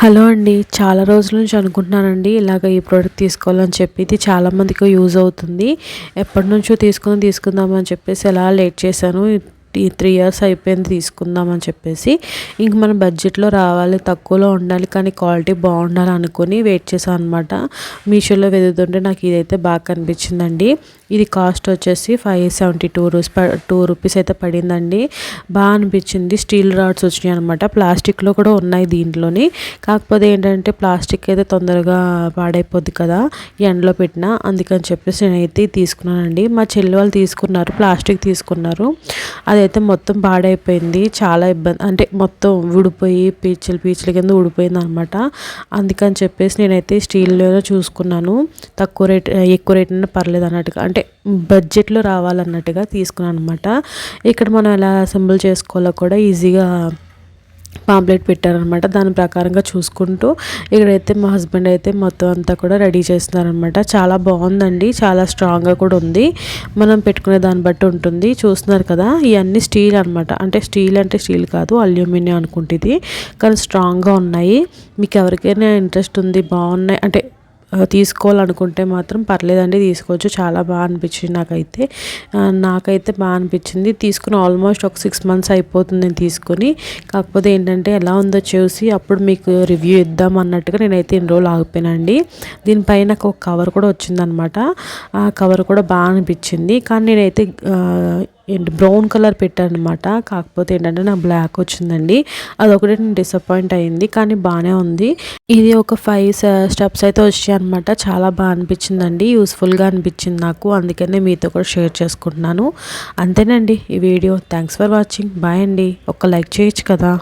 Hello అండి. చాలా రోజుల నుంచి అనుకుంటున్నానండి ఇలాగ ఈ ప్రోడక్ట్ తీసుకోవాలని చెప్పి. ఇది చాలామందికి యూజ్ అవుతుంది. ఎప్పటినుంచో తీసుకుందామని చెప్పేసి అలా లేట్ చేశాను. ఈ 3 ఇయర్స్ అయిపోయింది తీసుకుందామని చెప్పేసి. ఇంక మన బడ్జెట్లో రావాలి, తక్కువలో ఉండాలి, కానీ క్వాలిటీ బాగుండాలి అనుకుని వెయిట్ చేశాను అనమాట. మీషోలో వెతుకుతుంటే నాకు ఇదైతే బాగా కనిపించిందండి. ఇది కాస్ట్ వచ్చేసి 572 రూపీస్ అయితే పడిందండి. బాగా అనిపించింది. స్టీల్ రాడ్స్ వచ్చినాయి అనమాట. ప్లాస్టిక్లో కూడా ఉన్నాయి దీంట్లోని. కాకపోతే ఏంటంటే ప్లాస్టిక్ అయితే తొందరగా పాడైపోద్ది కదా ఎండలో పెట్టినా, అందుకని చెప్పేసి నేనైతే తీసుకున్నానండి. మా చెల్లి వాళ్ళు తీసుకున్నారు, ప్లాస్టిక్ తీసుకున్నారు. అదైతే మొత్తం పాడైపోయింది. చాలా ఇబ్బంది, అంటే మొత్తం ఊడిపోయి పీచుల కింద ఊడిపోయింది అనమాట. అందుకని చెప్పేసి నేనైతే స్టీల్లోనే చూసుకున్నాను. ఎక్కువ రేట్ అయినా పర్లేదు అన్నట్టుగా, అంటే బడ్జెట్లో రావాలన్నట్టుగా తీసుకున్నాను అనమాట. ఇక్కడ మనం ఎలా అసెంబుల్ చేసుకోవాలో కూడా ఈజీగా పాంప్లెట్ పెట్టారనమాట. దాని ప్రకారంగా చూసుకుంటూ ఇక్కడైతే మా హస్బెండ్ అయితే మొత్తం అంతా కూడా రెడీ చేస్తున్నారనమాట. చాలా బాగుందండి, చాలా స్ట్రాంగ్గా కూడా ఉంది. మనం పెట్టుకునే దాన్ని బట్టి ఉంటుంది. చూస్తున్నారు కదా, ఇవన్నీ స్టీల్ అనమాట. అంటే స్టీల్ కాదు, అల్యూమినియం అనుకుంటుంది, కానీ స్ట్రాంగ్గా ఉన్నాయి. మీకు ఎవరికైనా ఇంట్రెస్ట్ ఉంది, బాగున్నాయి అంటే తీసుకోవాలనుకుంటే మాత్రం పర్లేదండి, తీసుకోవచ్చు. చాలా బాగా అనిపించింది నాకైతే బాగా అనిపించింది. తీసుకుని ఆల్మోస్ట్ ఒక 6 months అయిపోతుంది నేను తీసుకొని. కాకపోతే ఏంటంటే ఎలా ఉందో చూసి అప్పుడు మీకు రివ్యూ ఇద్దాం అన్నట్టుగా నేనైతే ఇన్ని రోజులు ఆగిపోయానండి. దీనిపైన నాకు ఒక కవర్ కూడా వచ్చిందనమాట. ఆ కవర్ కూడా బాగా అనిపించింది. కానీ నేనైతే బ్రౌన్ కలర్ పెట్టాను అనమాట. కాకపోతే ఏంటంటే నాకు బ్లాక్ వచ్చిందండి. అదొకటి నేను డిసప్పాయింట్ అయింది, కానీ బాగానే ఉంది. ఇది ఒక 5 steps అయితే వచ్చాయి అనమాట. చాలా బాగా అనిపించిందండి, యూస్ఫుల్గా అనిపించింది నాకు. అందుకనే మీతో కూడా షేర్ చేసుకుంటున్నాను. అంతేనండి ఈ video. Thanks for watching. Bye అండి. ఒక లైక్ చేయొచ్చు కదా.